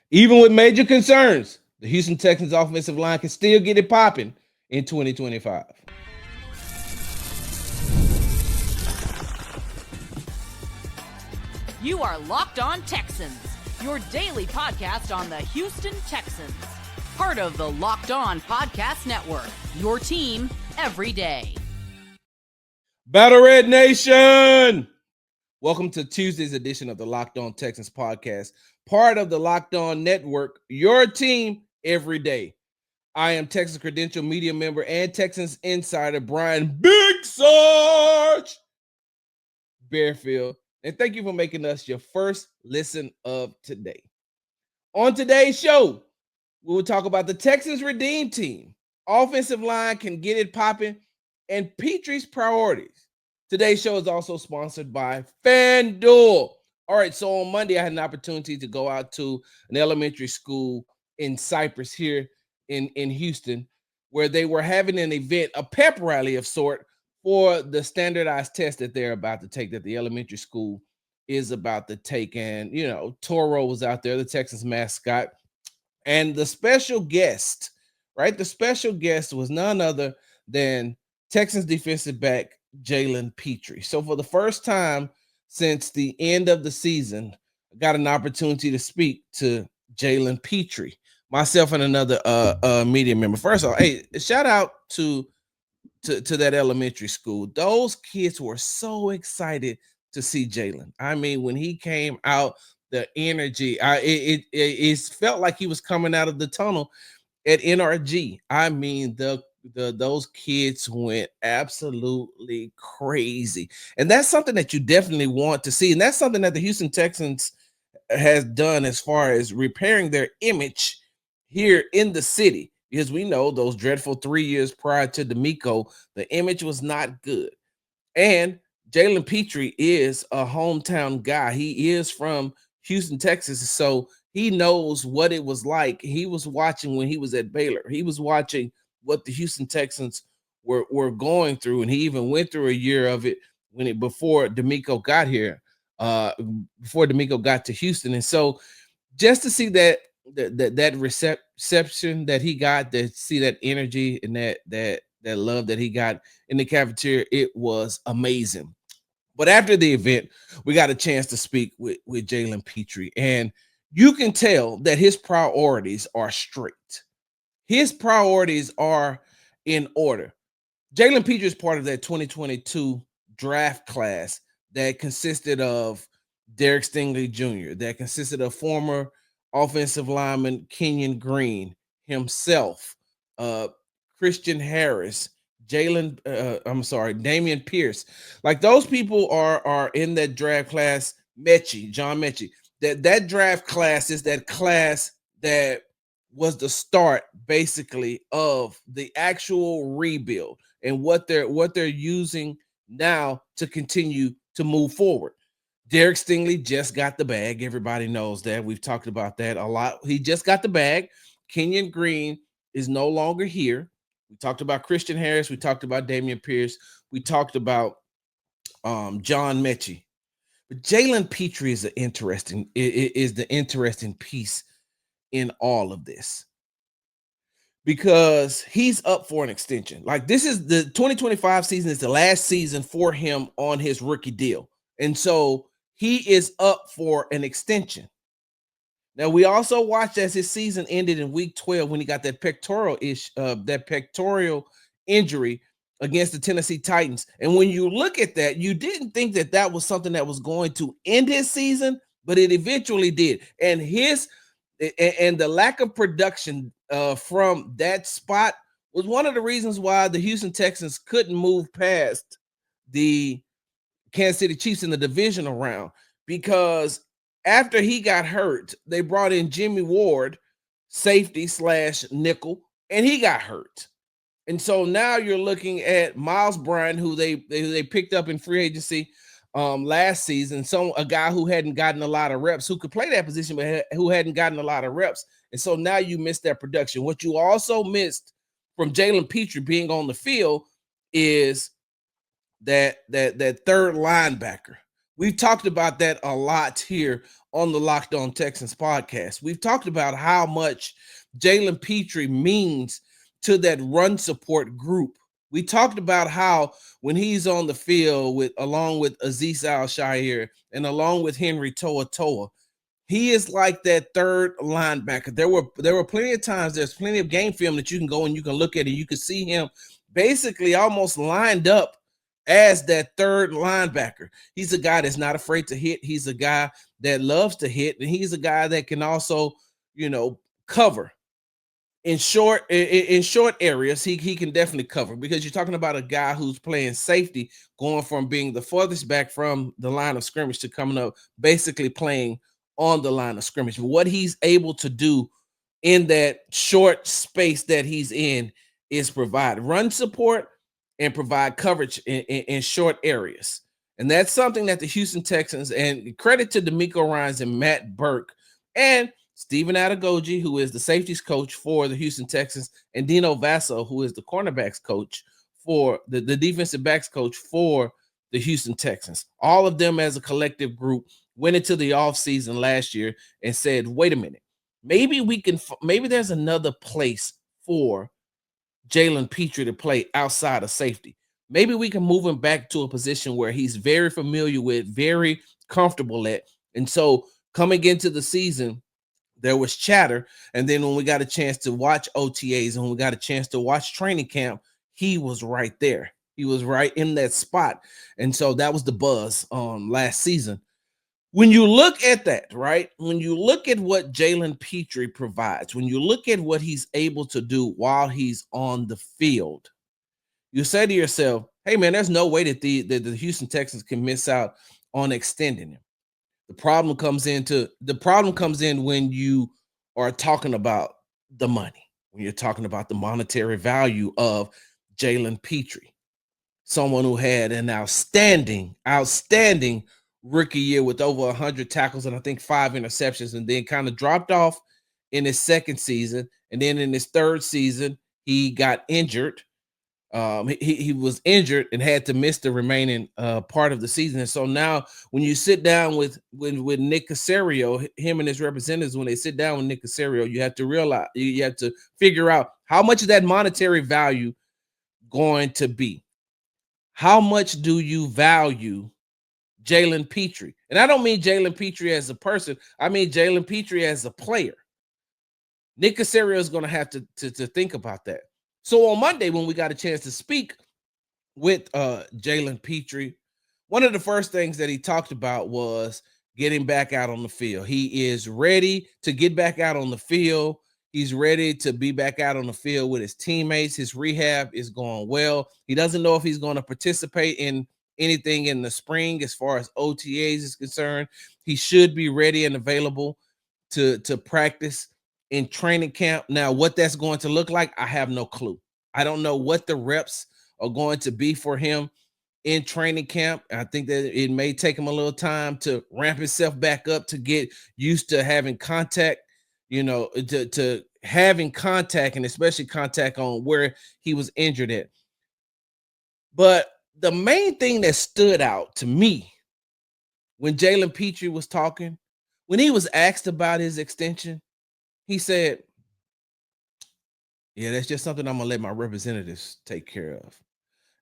Even with major concerns, the Houston Texans offensive line can still get it popping in 2025. You are Locked On Texans, your daily podcast on the Houston Texans. Part of the Locked On Podcast Network, your team every day. Battle Red Nation! Welcome to Tuesday's edition of the Locked On Texans podcast, part of the Locked On Network, your team every day. I am Texas Credential Media member and Texans insider Brian Big Sarge Bearfield. And thank you for making us your first listen of today. On today's show, we will talk about the Texans Redeem Team. Offensive line can get it popping, and Pitre's priorities. Today's show is also sponsored by FanDuel. All right, so on Monday, I had an opportunity to go out to an elementary school in Cypress here in Houston, where they were having an event, a pep rally of sort, for the standardized test that they're about to take, that the elementary school is about to take. And, you know, Toro was out there, the Texans mascot. And the special guest, right? The special guest was none other than Texans defensive back Jalen Pitre. So for the first time since the end of the season, I got an opportunity to speak to Jalen Pitre, myself and another media member. First of all, hey, shout out to that elementary school. Those kids were so excited to see Jalen. I mean, when he came out, the energy, it felt like he was coming out of the tunnel at NRG. I mean, those kids went absolutely crazy. And that's something that you definitely want to see. And that's something that the Houston Texans has done as far as repairing their image here in the city. Because we know those dreadful 3 years prior to D'Amico, the image was not good. And Jalen Pitre is a hometown guy. He is from Houston, Texas. So he knows what it was like. He was watching when he was at Baylor. He was watching what the Houston Texans were going through. And he even went through a year of it before D'Amico got here, before D'Amico got to Houston. And so just to see that reception that he got, to see that energy and that love that he got in the cafeteria, it was amazing. But after the event, we got a chance to speak with Jalen Pitre, and you can tell that his priorities are straight. His priorities are in order. Jalen Pitre is part of that 2022 draft class that consisted of Derek Stingley Jr., that consisted of former offensive lineman Kenyon Green himself, Christian Harris, Damian Pierce. Like, those people are in that draft class. John Mechie. That draft class is that class that was the start, basically, of the actual rebuild and what they're using now to continue to move forward. Derek Stingley just got the bag. Everybody knows that. We've talked about that a lot. He just got the bag. Kenyon Green is no longer here. We talked about Christian Harris. We talked about Damian Pierce. We talked about John Mechie. But Jalen Pitre is the interesting piece in all of this, because he's up for an extension. Like, this is the 2025 season is the last season for him on his rookie deal. And so he is up for an extension. Now, we also watched as his season ended in week 12 when he got that pectoral injury against the Tennessee Titans. And when you look at that, you didn't think that was something that was going to end his season, but it eventually did. And the lack of production from that spot was one of the reasons why the Houston Texans couldn't move past the Kansas City Chiefs in the divisional round, because after he got hurt, they brought in Jimmy Ward, safety / nickel, and he got hurt. And so now you're looking at Miles Bryant, who they picked up in free agency last season, a guy who hadn't gotten a lot of reps, who could play that position, but who hadn't gotten a lot of reps. And so now you missed that production. What you also missed from Jalen Pitre being on the field is that third linebacker. We've talked about that a lot here on the Locked On Texans podcast. We've talked about how much Jalen Pitre means to that run support group. We talked about how when he's on the field along with Azeez Al-Shaair and along with Henry To'oTo'o, he is like that third linebacker. There were plenty of times, there's plenty of game film that you can go and you can look at it. You can see him basically almost lined up as that third linebacker. He's a guy that's not afraid to hit. He's a guy that loves to hit, and he's a guy that can also, cover in short areas. He can definitely cover, because you're talking about a guy who's playing safety, going from being the farthest back from the line of scrimmage to coming up basically playing on the line of scrimmage. But what he's able to do in that short space that he's in is provide run support and provide coverage in short areas. And that's something that the Houston Texans, and credit to DeMeco Ryans and Matt Burke and Stephen Adegoji, who is the safeties coach for the Houston Texans, and Dino Vasso, who is the cornerbacks coach for the defensive backs coach for the Houston Texans. All of them as a collective group went into the offseason last year and said, wait a minute, maybe there's another place for Jaylen Pitre to play outside of safety. Maybe we can move him back to a position where he's very familiar with, very comfortable at. And so coming into the season, there was chatter. And then when we got a chance to watch OTAs and when we got a chance to watch training camp, he was right there. He was right in that spot. And so that was the buzz last season. When you look at that, right? When you look at what Jalen Pitre provides, when you look at what he's able to do while he's on the field, you say to yourself, hey, man, there's no way that the Houston Texans can miss out on extending him. The problem comes in when you are talking about the money, when you're talking about the monetary value of Jalen Pitre, someone who had an outstanding rookie year with over 100 tackles and I think 5 interceptions, and then kind of dropped off in his second season. And then in his third season, he got injured. He was injured and had to miss the remaining part of the season. And so now when you sit down with Nick Caserio, him and his representatives, when they sit down with Nick Caserio, you have to realize, you have to figure out how much of that monetary value going to be. How much do you value Jalen Pitre? And I don't mean Jalen Pitre as a person. I mean Jalen Pitre as a player. Nick Caserio is going to have to think about that. So on Monday, when we got a chance to speak with Jalen Pitre, one of the first things that he talked about was getting back out on the field. He is ready to get back out on the field. He's ready to be back out on the field with his teammates. His rehab is going well. He doesn't know if he's going to participate in anything in the spring as far as OTAs is concerned. He should be ready and available to practice in training camp. Now, what that's going to look like, I have no clue. I don't know what the reps are going to be for him in training camp. I think that it may take him a little time to ramp himself back up, to get used to having contact, to having contact, and especially contact on where he was injured at. But the main thing that stood out to me when Jalen Pitre was talking, when he was asked about his extension, he said, yeah, that's just something I'm gonna let my representatives take care of.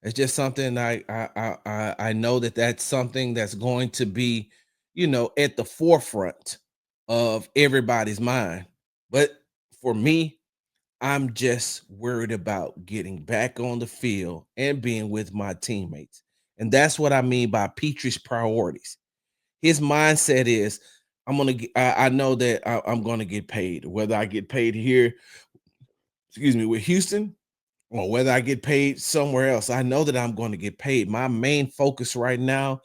It's just something I know that's something that's going to be, at the forefront of everybody's mind. But for me, I'm just worried about getting back on the field and being with my teammates. And that's what I mean by Petre's priorities. His mindset is, I know that I'm going to get paid, whether I get paid here, with Houston, or whether I get paid somewhere else. I know that I'm going to get paid. My main focus right now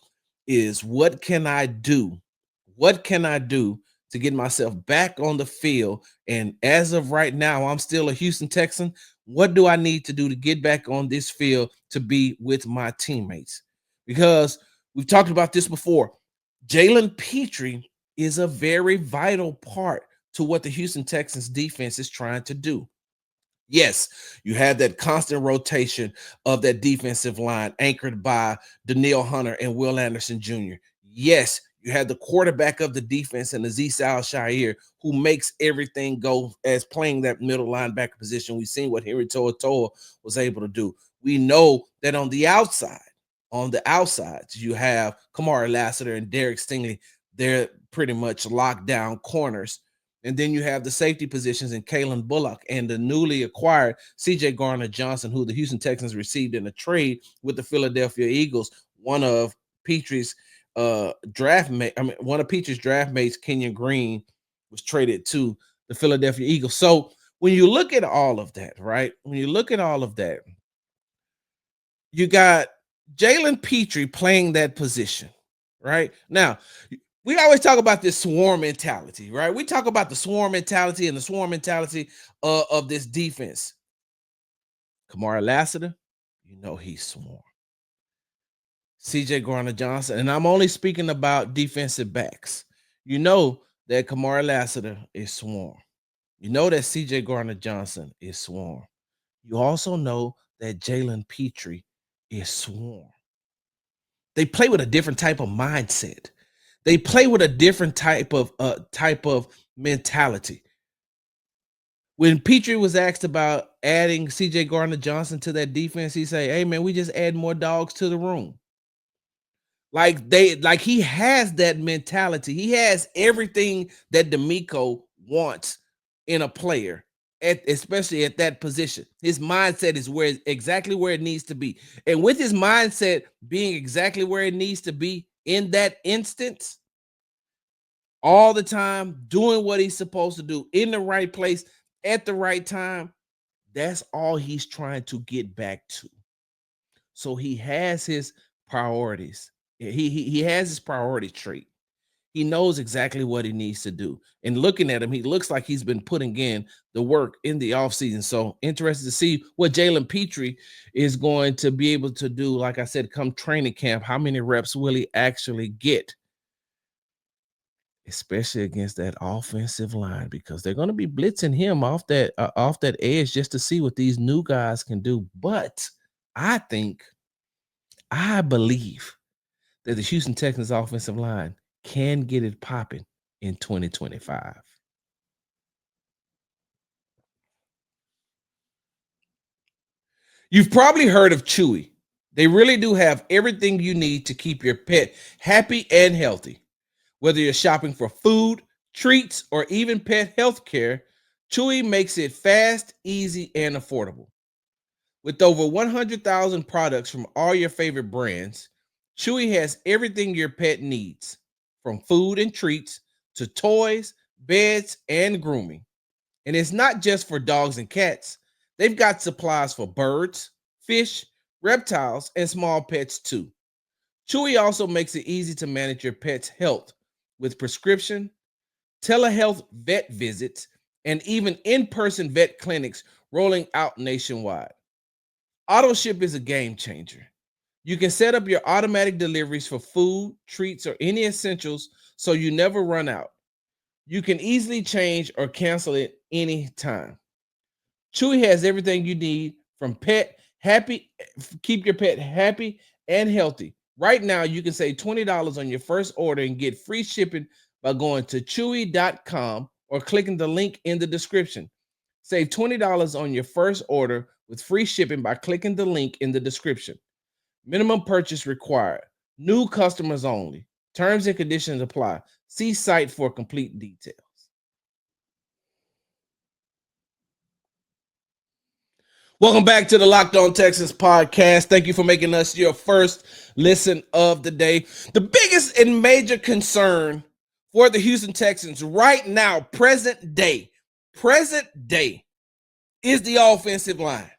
is what can I do? What can I do to get myself back on the field? And as of right now, I'm still a Houston Texan. What do I need to do to get back on this field to be with my teammates? Because we've talked about this before. Jalen Pitre is a very vital part to what the Houston Texans defense is trying to do. Yes, you have that constant rotation of that defensive line anchored by Danielle Hunter and Will Anderson Jr. Yes, You have the quarterback of the defense and Azeez Al-Shaair, who makes everything go as playing that middle linebacker position. We've seen what Henry To'oTo'o was able to do. We know that on the outsides, you have Kamari Lassiter and Derek Stingley. They're pretty much locked down corners. And then you have the safety positions in Kalen Bullock and the newly acquired C.J. Gardner-Johnson, who the Houston Texans received in a trade with the Philadelphia Eagles. One of Pitre's draft mates, Kenyon Green, was traded to the Philadelphia Eagles. So when you look at all of that, right? When you look at all of that, you got Jalen Pitre playing that position, right? Now, we always talk about this swarm mentality, right? We talk about the swarm mentality and the swarm mentality of this defense. Kamari Lassiter, you know he's swarm. C.J. Gardner-Johnson, and I'm only speaking about defensive backs. You know that Kamari Lassiter is swarm. You know that C.J. Gardner-Johnson is swarm. You also know that Jalen Pitre is swarm. They play with a different type of mindset. They play with a different type of mentality. When Pitre was asked about adding C.J. Gardner-Johnson to that defense, he said, "Hey man, we just add more dogs to the room." Like he has that mentality. He has everything that D'Amico wants in a player, especially at that position. His mindset is exactly where it needs to be. And with his mindset being exactly where it needs to be in that instance, all the time, doing what he's supposed to do in the right place at the right time, that's all he's trying to get back to. So he has his priorities. He has his priority trait. He knows exactly what he needs to do. And looking at him, he looks like he's been putting in the work in the offseason. So interested to see what Jalen Pitre is going to be able to do. Like I said, come training camp, how many reps will he actually get? Especially against that offensive line, because they're going to be blitzing him off that edge just to see what these new guys can do. But I believe that the Houston Texans offensive line can get it popping in 2025. You've probably heard of Chewy. They really do have everything you need to keep your pet happy and healthy. Whether you're shopping for food, treats, or even pet health care, Chewy makes it fast, easy, and affordable. With over 100,000 products from all your favorite brands, Chewy has everything your pet needs, from food and treats to toys, beds, and grooming. And it's not just for dogs and cats. They've got supplies for birds, fish, reptiles, and small pets too. Chewy also makes it easy to manage your pet's health with prescription, telehealth vet visits, and even in-person vet clinics rolling out nationwide. AutoShip is a game changer. You can set up your automatic deliveries for food, treats, or any essentials so you never run out. You can easily change or cancel it anytime. Chewy has everything you need from keep your pet happy and healthy. Right now, you can save $20 on your first order and get free shipping by going to chewy.com or clicking the link in the description. Save $20 on your first order with free shipping by clicking the link in the description. Minimum purchase required. New customers only. Terms and conditions apply. See site for complete details. Welcome back to the Locked On Texans podcast. Thank you for making us your first listen of the day. The biggest and major concern for the Houston Texans right now, present day, is the offensive line,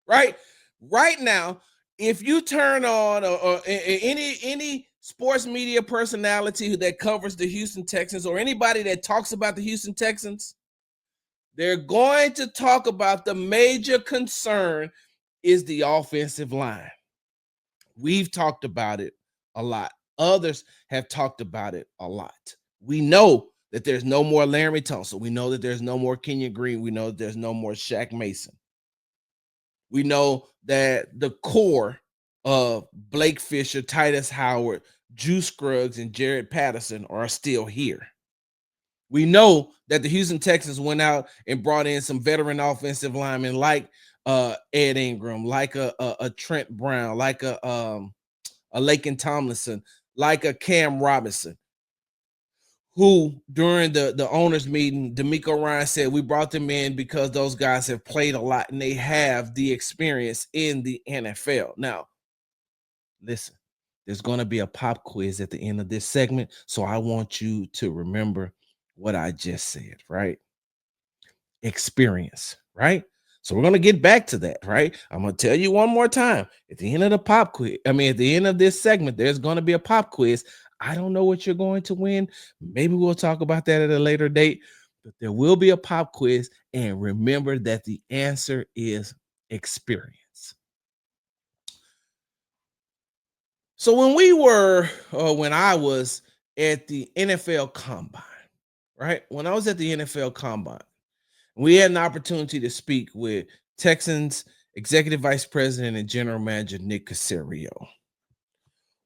right? Right now, if you turn on or any sports media personality that covers the Houston Texans or anybody that talks about the Houston Texans, they're going to talk about the major concern is the offensive line. We've talked about it a lot. Others have talked about it a lot. We know that there's no more Larry Tunsil. We know that there's no more Kenyon Green. We know that there's no more Shaq Mason. We know that the core of Blake Fisher, Titus Howard, Juice Scruggs and Jared Patterson are still here. We know that the Houston Texans went out and brought in some veteran offensive linemen like Ed Ingram, like a Trent Brown, like a Laken Tomlinson, like a Cam Robinson, who during the owners meeting, D'Amico Ryan said we brought them in because those guys have played a lot and they have the experience in the NFL. Now, listen, there's going to be a pop quiz at the end of this segment, so I want you to remember what I just said, right? Experience, right? So we're going to get back to that, right? I'm going to tell you one more time. At the end of the pop quiz, at the end of this segment, there's going to be a pop quiz. I don't know what you're going to win. Maybe we'll talk about that at a later date, but there will be a pop quiz. And remember that the answer is experience. So when I was at the NFL Combine, right? When I was at the NFL Combine, we had an opportunity to speak with Texans Executive Vice President and General Manager Nick Caserio.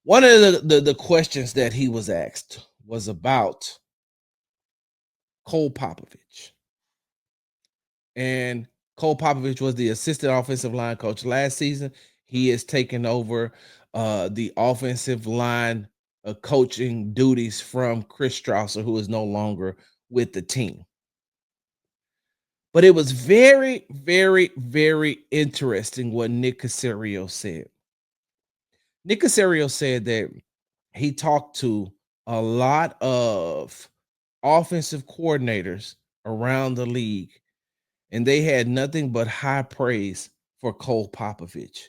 One of the questions that he was asked was about Cole Popovich. And Cole Popovich was the assistant offensive line coach last season. He has taken over the offensive line coaching duties from Chris Strausser, who is no longer with the team. But it was very, very, very interesting what Nick Caserio said. Nick Caserio said that he talked to a lot of offensive coordinators around the league, and they had nothing but high praise for Cole Popovich.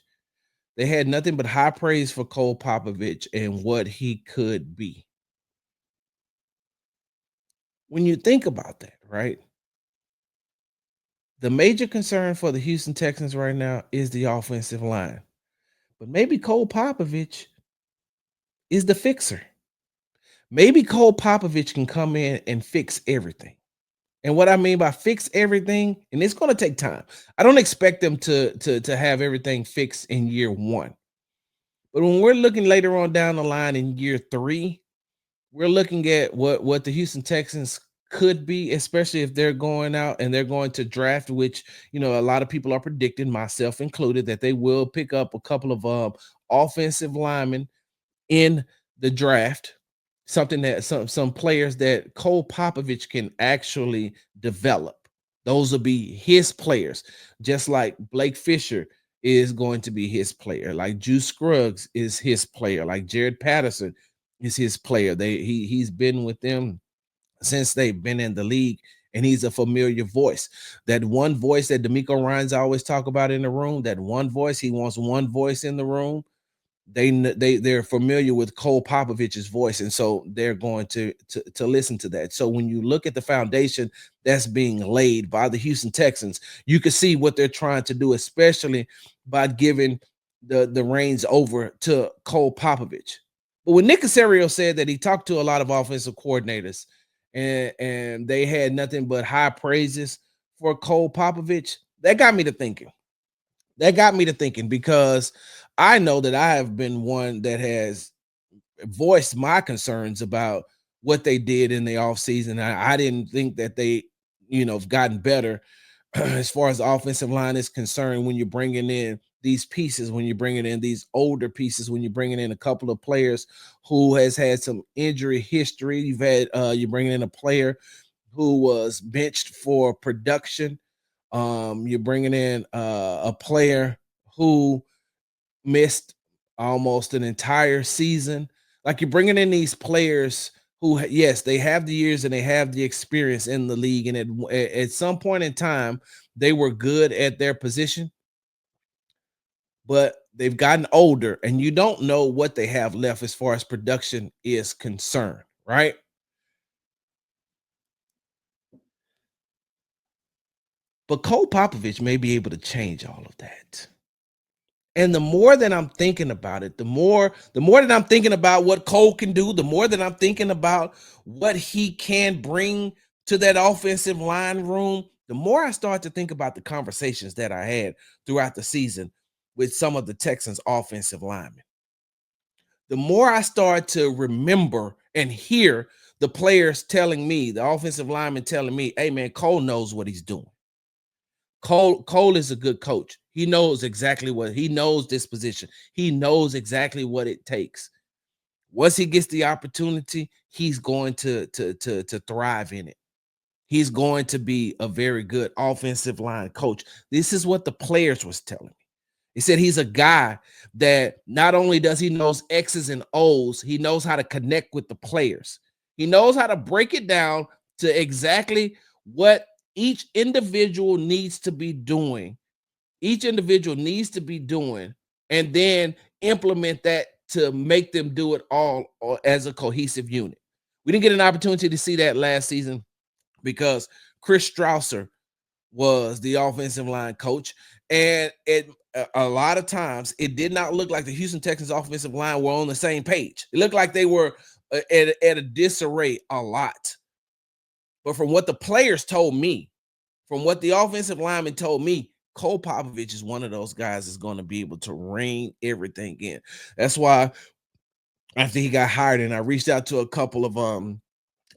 They had nothing but high praise for Cole Popovich and what he could be. When you think about that, right? The major concern for the Houston Texans right now is the offensive line. But maybe Cole Popovich is the fixer. Maybe Cole Popovich can come in and fix everything. And what I mean by fix everything, and it's going to take time. I don't expect them to have everything fixed in year one. But when we're looking later on down the line in year 3, we're looking at what the Houston Texans could be, especially if they're going out and they're going to draft, which, a lot of people are predicting, myself included, that they will pick up a couple of offensive linemen in the draft, something that some players that Cole Popovich can actually develop. Those will be his players, just like Blake Fisher is going to be his player, like Juice Scruggs is his player, like Jared Patterson is his player. He's been with them since they've been in the league, and he's a familiar voice. That one voice that D'Amico Ryan's always talk about in the room, that one voice, he wants one voice in the room. They're familiar with Cole Popovich's voice, and so they're going to listen to that. So when you look at the foundation that's being laid by the Houston Texans, you can see what they're trying to do, especially by giving the reins over to Cole Popovich. But when Nick Caserio said that he talked to a lot of offensive coordinators and they had nothing but high praises for Cole Popovich, that got me to thinking. Because I know that I have been one that has voiced my concerns about what they did in the offseason. I didn't think that they, have gotten better as far as the offensive line is concerned when you're bringing in these pieces, when you're bringing in these older pieces, when you're bringing in a couple of players who has had some injury history. You're bringing in a player who was benched for production. You're bringing in a player who missed almost an entire season. Like, you're bringing in these players who, yes, they have the years and they have the experience in the league. And at some point in time, they were good at their position, but they've gotten older and you don't know what they have left as far as production is concerned, right? But Cole Popovich may be able to change all of that. And the more that I'm thinking about it, the more that I'm thinking about what Cole can do, the more that I'm thinking about what he can bring to that offensive line room, the more I start to think about the conversations that I had throughout the season with some of the Texans offensive linemen. the more I start to remember and hear the players telling me, the offensive lineman telling me, hey man, Cole knows what he's doing. Cole is a good coach. He knows exactly what he knows this position. He knows exactly what it takes. Once he gets the opportunity, he's going to thrive in it. He's going to be a very good offensive line coach. This is what the players was telling me. He said he's a guy that not only does he knows X's and O's, he knows how to connect with the players. He knows how to break it down to exactly what each individual needs to be doing. Each individual needs to be doing, and then implement that to make them do it all as a cohesive unit. We didn't get an opportunity to see that last season because Chris Strausser was the offensive line coach, and a lot of times it did not look like the Houston Texans offensive line were on the same page. It looked like they were at a disarray a lot. But from what the players told me, from what the offensive lineman told me, Cole Popovich is one of those guys that's going to be able to rein everything in. That's why after he got hired, and I reached out to a couple of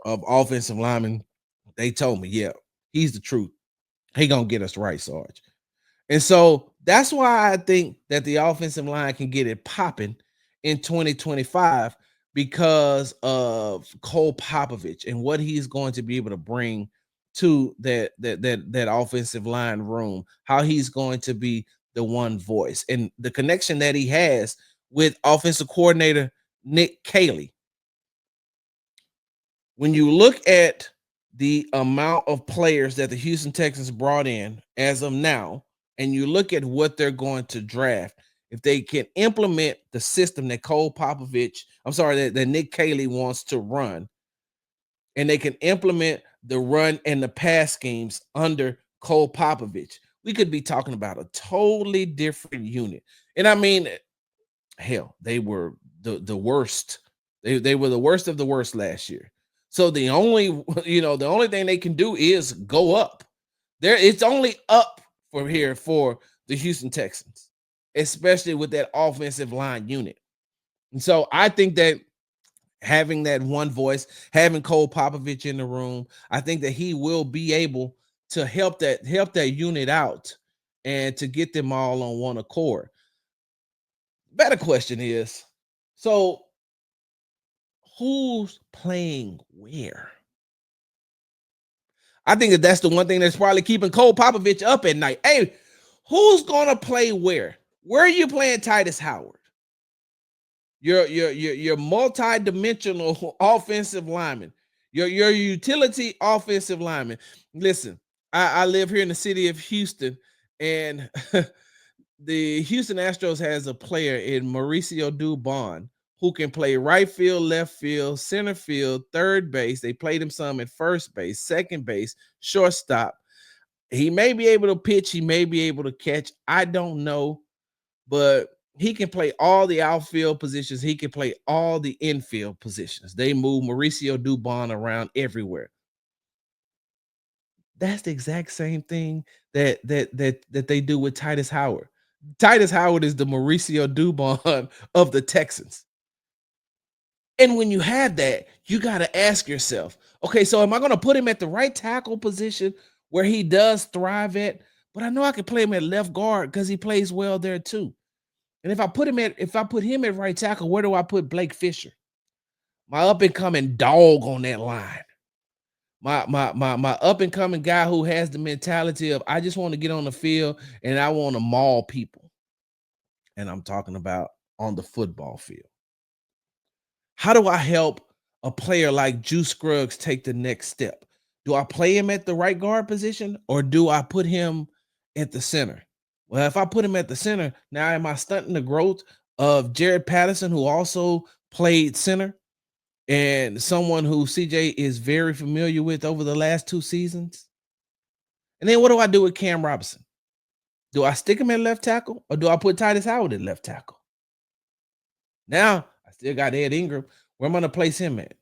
offensive linemen, they told me, yeah, he's the truth. He gonna get us right, Sarge. And so that's why I think that the offensive line can get it popping in 2025 because of Cole Popovich and what he's going to be able to bring to that offensive line room, how he's going to be the one voice and the connection that he has with offensive coordinator Nick Caley. When you look at the amount of players that the Houston Texans brought in as of now, and you look at what they're going to draft, if they can implement the system that Cole Popovich, that Nick Caley wants to run, and they can implement the run and the pass schemes under Cole Popovich, we could be talking about a totally different unit. And I mean, hell, they were the worst. They were the worst of the worst last year. So the only the only thing they can do is go up. It's only up from here for the Houston Texans, especially with that offensive line unit. And so I think that having that one voice, having Cole Popovich in the room, I think that he will be able to help that unit out and to get them all on one accord. Better question is, so who's playing where? I think that's the one thing that's probably keeping Cole Popovich up at night. Hey, who's gonna play where? Where are you playing Titus Howard? Your multi-dimensional offensive lineman, your utility offensive lineman. Listen, I live here in the city of Houston, and the Houston Astros has a player in Mauricio Dubon who can play right field, left field, center field, third base. They played him some at first base, second base, shortstop. He may be able to pitch, he may be able to catch. I don't know, but he can play all the outfield positions. He can play all the infield positions. They move Mauricio Dubon around everywhere. That's the exact same thing that they do with Titus Howard. Titus Howard is the Mauricio Dubon of the Texans. And when you have that, you got to ask yourself, okay, so am I going to put him at the right tackle position where he does thrive at? But I know I can play him at left guard because he plays well there too. And if I put him at right tackle, where do I put Blake Fisher? My up and coming dog on that line. My up and coming guy who has the mentality of I just want to get on the field and I want to maul people. And I'm talking about on the football field. How do I help a player like Juice Scruggs take the next step? Do I play him at the right guard position or do I put him at the center? Well, if I put him at the center, now am I stunting the growth of Jared Patterson, who also played center and someone who CJ is very familiar with over the last 2 seasons? And then what do I do with Cam Robinson? Do I stick him at left tackle or do I put Titus Howard at left tackle? Now, I still got Ed Ingram. Where am I going to place him at?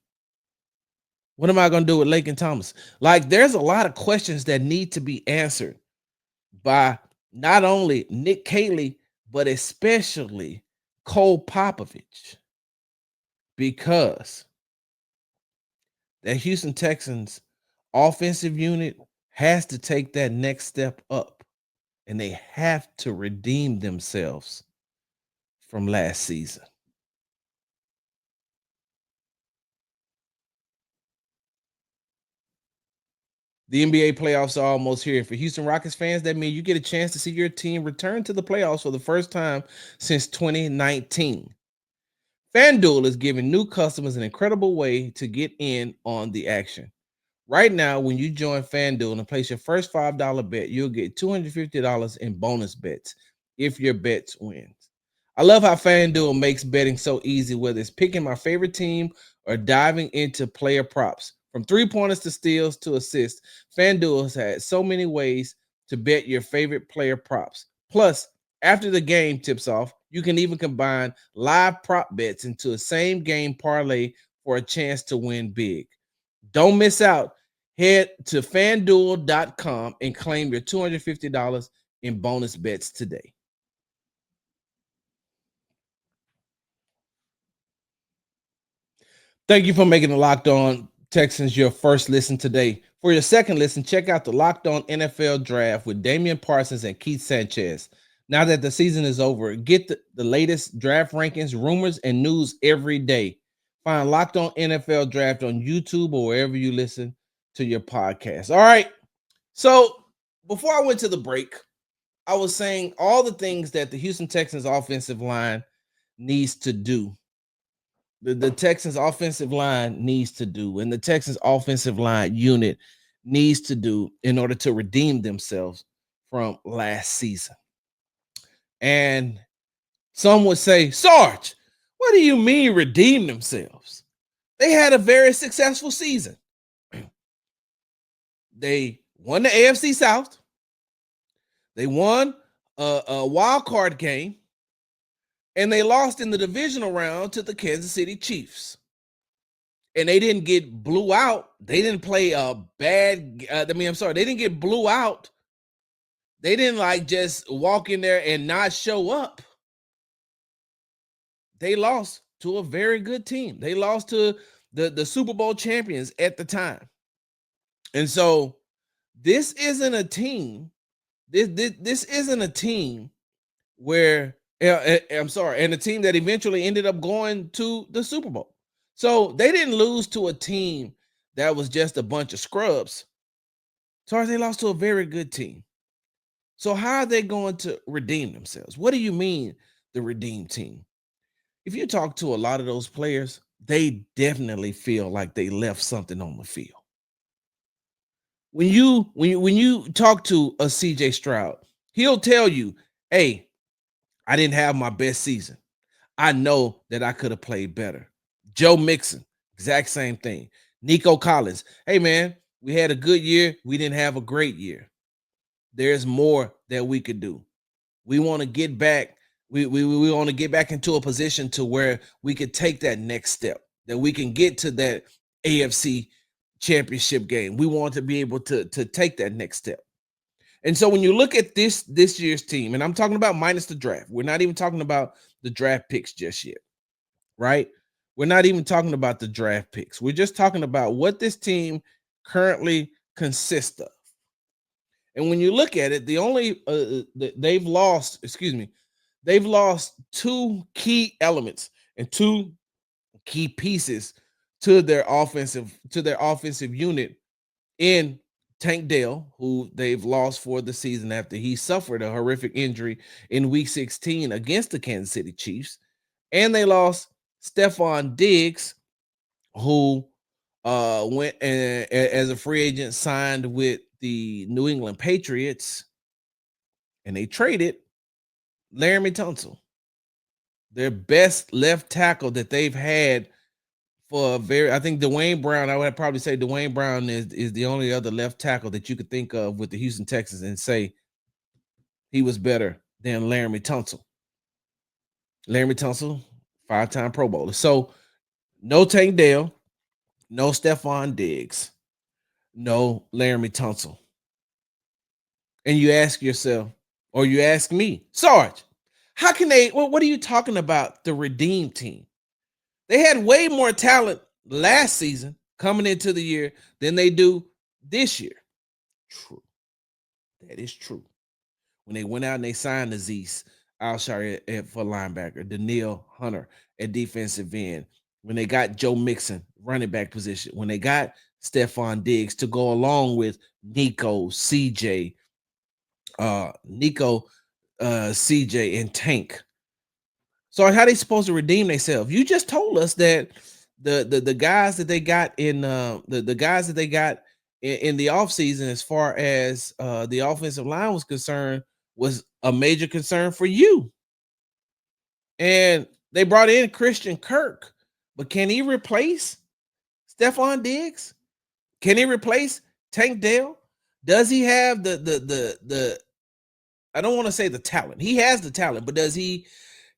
What am I going to do with Laken Thomas? Like, there's a lot of questions that need to be answered by not only Nick Caley, but especially Cole Popovich. because that Houston Texans offensive unit has to take that next step up, and they have to redeem themselves from last season. The NBA playoffs are almost here. For Houston Rockets fans, that means you get a chance to see your team return to the playoffs for the first time since 2019. FanDuel is giving new customers an incredible way to get in on the action. Right now, when you join FanDuel and place your first $5 bet, you'll get $250 in bonus bets if your bets wins. I love how FanDuel makes betting so easy, whether it's picking my favorite team or diving into player props. From three-pointers to steals to assists, FanDuel has had so many ways to bet your favorite player props. Plus, after the game tips off, you can even combine live prop bets into a same game parlay for a chance to win big. Don't miss out. Head to fanduel.com and claim your $250 in bonus bets today. Thank you for making the Locked On Texans your first listen today. For your second listen, check out the Locked On NFL Draft with Damian Parsons and Keith Sanchez. Now that the season is over, get the latest draft rankings, rumors, and news every day. Find Locked On NFL Draft on YouTube or wherever you listen to your podcast. All right. So before I went to the break, I was saying all the things that the Houston Texans offensive line needs to do. The Texans offensive line needs to do, and the Texans offensive line unit needs to do in order to redeem themselves from last season. And some would say, Sarge, what do you mean redeem themselves? They had a very successful season. They won the AFC South. They won a wild card game. And they lost in the divisional round to the Kansas City Chiefs. And they didn't get blew out. They didn't play a bad, they didn't get blew out. They didn't just walk in there and not show up. They lost to a very good team. They lost to the Super Bowl champions at the time. And so this isn't a team. This isn't a team where and the team that eventually ended up going to the Super Bowl. So they didn't lose to a team that was just a bunch of scrubs. So they lost to a very good team. So how are they going to redeem themselves? What do you mean the redeemed team? If you talk to a lot of those players, they definitely feel like they left something on the field. When you talk to a CJ Stroud, he'll tell you, hey, I didn't have my best season. I know that I could have played better. Joe Mixon, exact same thing. Nico Collins, hey man, we had a good year. We didn't have a great year. There's more that we could do. We want to get back. We want to get back into a position to where we could take that next step, that we can get to that AFC championship game. We want to be able to take that next step. And so when you look at this year's team, and I'm talking about minus the draft, we're not even talking about the draft picks just yet, right? We're not even talking about the draft picks. We're just talking about what this team currently consists of. And when you look at it, they've lost two key elements and two key pieces to their offensive unit in Tank Dell, who they've lost for the season after he suffered a horrific injury in Week 16 against the Kansas City Chiefs. And they lost Stephon Diggs, who went as a free agent, signed with the New England Patriots, and they traded Laremy Tunsil, their best left tackle that they've had for I think Dwayne Brown, I would probably say Dwayne Brown is the only other left tackle that you could think of with the Houston Texans and say he was better than Laremy Tunsil. Laremy Tunsil, 5-time Pro Bowler. So no Tank Dell, no Stephon Diggs, no Laremy Tunsil. And you ask yourself, or you ask me, Sarge, how can they, what are you talking about, the redeem team? They had way more talent last season coming into the year than they do this year. True. That is true. When they went out and they signed Azeez Al-Shari for linebacker, Daniil Hunter at defensive end, when they got Joe Mixon, running back position, when they got Stephon Diggs to go along with Nico, CJ, CJ, and Tank. So how they supposed to redeem themselves? You just told us that the guys that they got in the guys that they got in the offseason as far as the offensive line was concerned was a major concern for you. And they brought in Christian Kirk, but can he replace Stephon Diggs? Can he replace Tank Dell? Does he have the I don't want to say the talent. He has the talent, but does he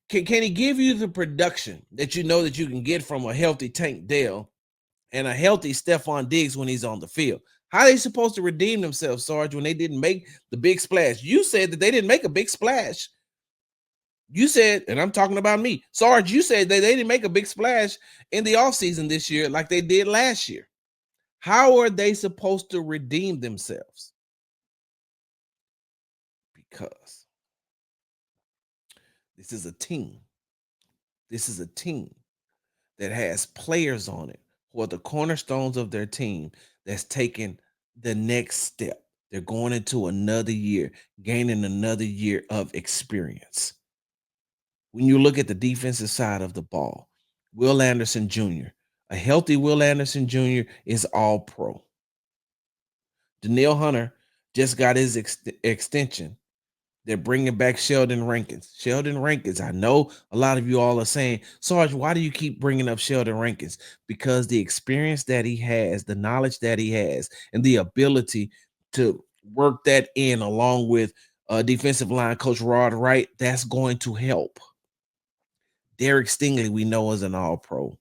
can he give you the production that you know that you can get from a healthy Tank Dell and a healthy Stephon Diggs when he's on the field? How are they supposed to redeem themselves, Sarge, when they didn't make the big splash? You said that they didn't make a big splash. You said, and I'm talking about me, Sarge, you said that they didn't make a big splash in the offseason this year like they did last year. How are they supposed to redeem themselves? Because this is a team. This is a team that has players on it who are the cornerstones of their team that's taking the next step. They're going into another year, gaining another year of experience. When you look at the defensive side of the ball, Will Anderson Jr., a healthy Will Anderson Jr. is all pro. Daniil Hunter just got his extension. They're bringing back Sheldon Rankins. Sheldon Rankins, I know a lot of you all are saying, Sarge, why do you keep bringing up Sheldon Rankins? Because the experience that he has, the knowledge that he has, and the ability to work that in along with defensive line coach Rod Wright, that's going to help. Derek Stingley, we know, is an all-pro.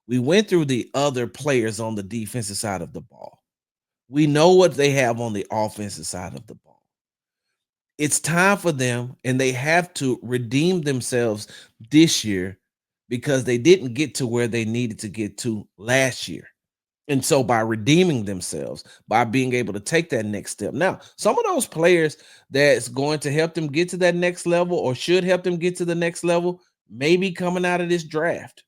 We went through the other players on the defensive side of the ball. We know what they have on the offensive side of the ball. It's time for them, and they have to redeem themselves this year because they didn't get to where they needed to get to last year. And so by redeeming themselves, by being able to take that next step. Now, some of those players that's going to help them get to that next level or should help them get to the next level may be coming out of this draft.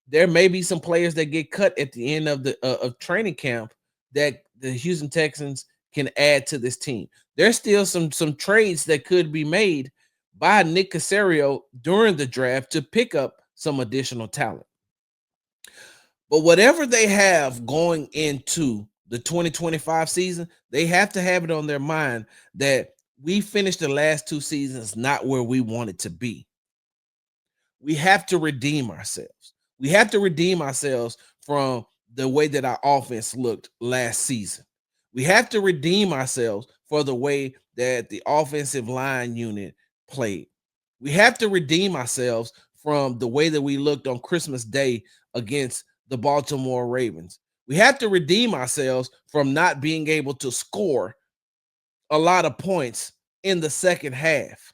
There may be some players that get cut at the end of the of training camp that the Houston Texans can add to this team. There's still some trades that could be made by Nick Caserio during the draft to pick up some additional talent. But whatever they have going into the 2025 season, they have to have it on their mind that we finished the last two seasons not where we wanted to be. We have to redeem ourselves. We have to redeem ourselves from the way that our offense looked last season. We have to redeem ourselves for the way that the offensive line unit played. We have to redeem ourselves from the way that we looked on Christmas Day against the Baltimore Ravens. We have to redeem ourselves from not being able to score a lot of points in the second half.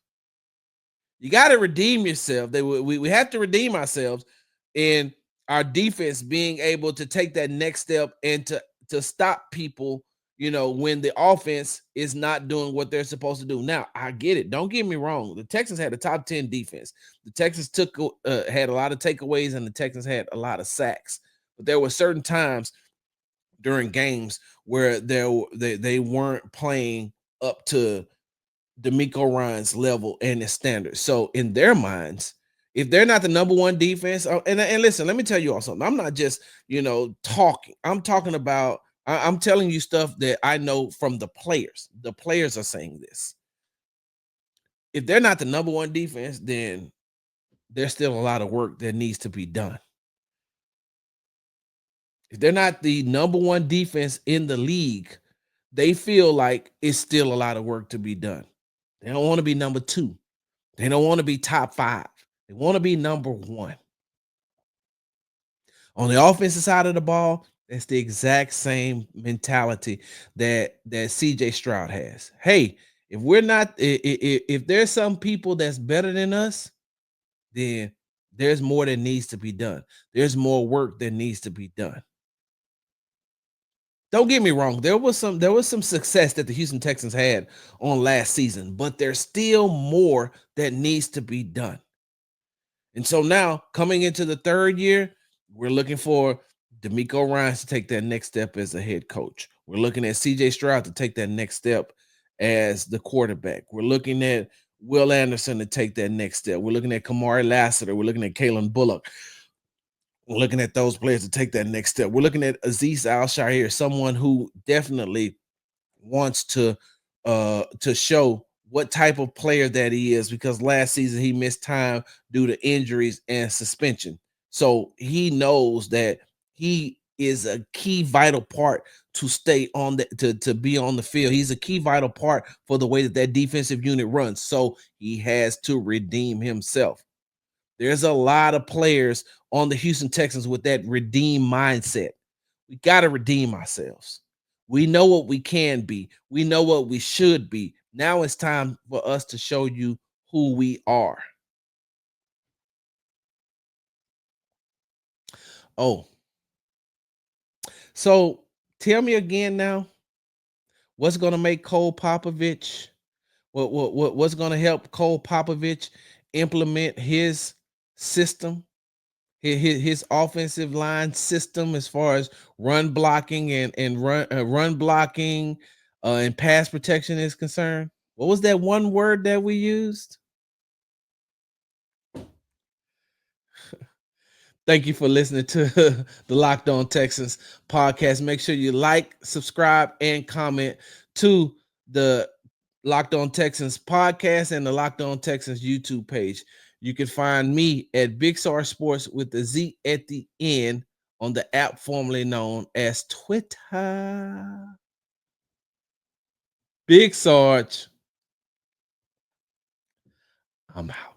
You got to redeem yourself. We have to redeem ourselves in our defense being able to take that next step and to stop people, when the offense is not doing what they're supposed to do. Now, I get it. Don't get me wrong. The Texans had a top 10 defense. The Texans had a lot of takeaways, and the Texans had a lot of sacks. But there were certain times during games where they weren't playing up to D'Amico Ryan's level and his standards. So in their minds, if they're not the number one defense, and listen, let me tell you all something. I'm not just, talking. I'm talking about, I'm telling you stuff that I know from the players. The players are saying this. If they're not the number one defense, then there's still a lot of work that needs to be done. If they're not the number one defense in the league, they feel like it's still a lot of work to be done. They don't want to be number two. They don't want to be top five. They want to be number one. On the offensive side of the ball, that's the exact same mentality that CJ Stroud has. Hey, if there's some people that's better than us, then There's more that needs to be done. There's more work that needs to be done. Don't get me wrong, there was some success that the Houston Texans had on last season, but there's still more that needs to be done. And so now coming into the third year, we're looking for D'Amico Ryans to take that next step as a head coach. We're looking at CJ Stroud to take that next step as the quarterback. We're looking at Will Anderson to take that next step. We're looking at Kamari Lassiter. We're looking at Kalen Bullock. We're looking at those players to take that next step. We're looking at Azeez Al-Shaair, someone who definitely wants to show what type of player that he is, because last season he missed time due to injuries and suspension. So he knows that he is a key vital part to stay on the to be on the field. He's a key vital part for the way that that defensive unit runs. So he has to redeem himself. There's a lot of players on the Houston Texans with that redeem mindset. We got to redeem ourselves. We know what we can be. We know what we should be. Now it's time for us to show you who we are. Oh, so tell me again now, what's going to make Cole Popovich, what's going to help Cole Popovich implement his system, his offensive line system, as far as run blocking and run blocking and pass protection is concerned? What was that one word that we used? Thank you for listening to the Locked On Texans podcast. Make sure you like, subscribe, and comment to the Locked On Texans podcast and the Locked On Texans YouTube page. You can find me at Big Sar Sports with the Z at the end on the app formerly known as Twitter. Big Sarge, I'm out.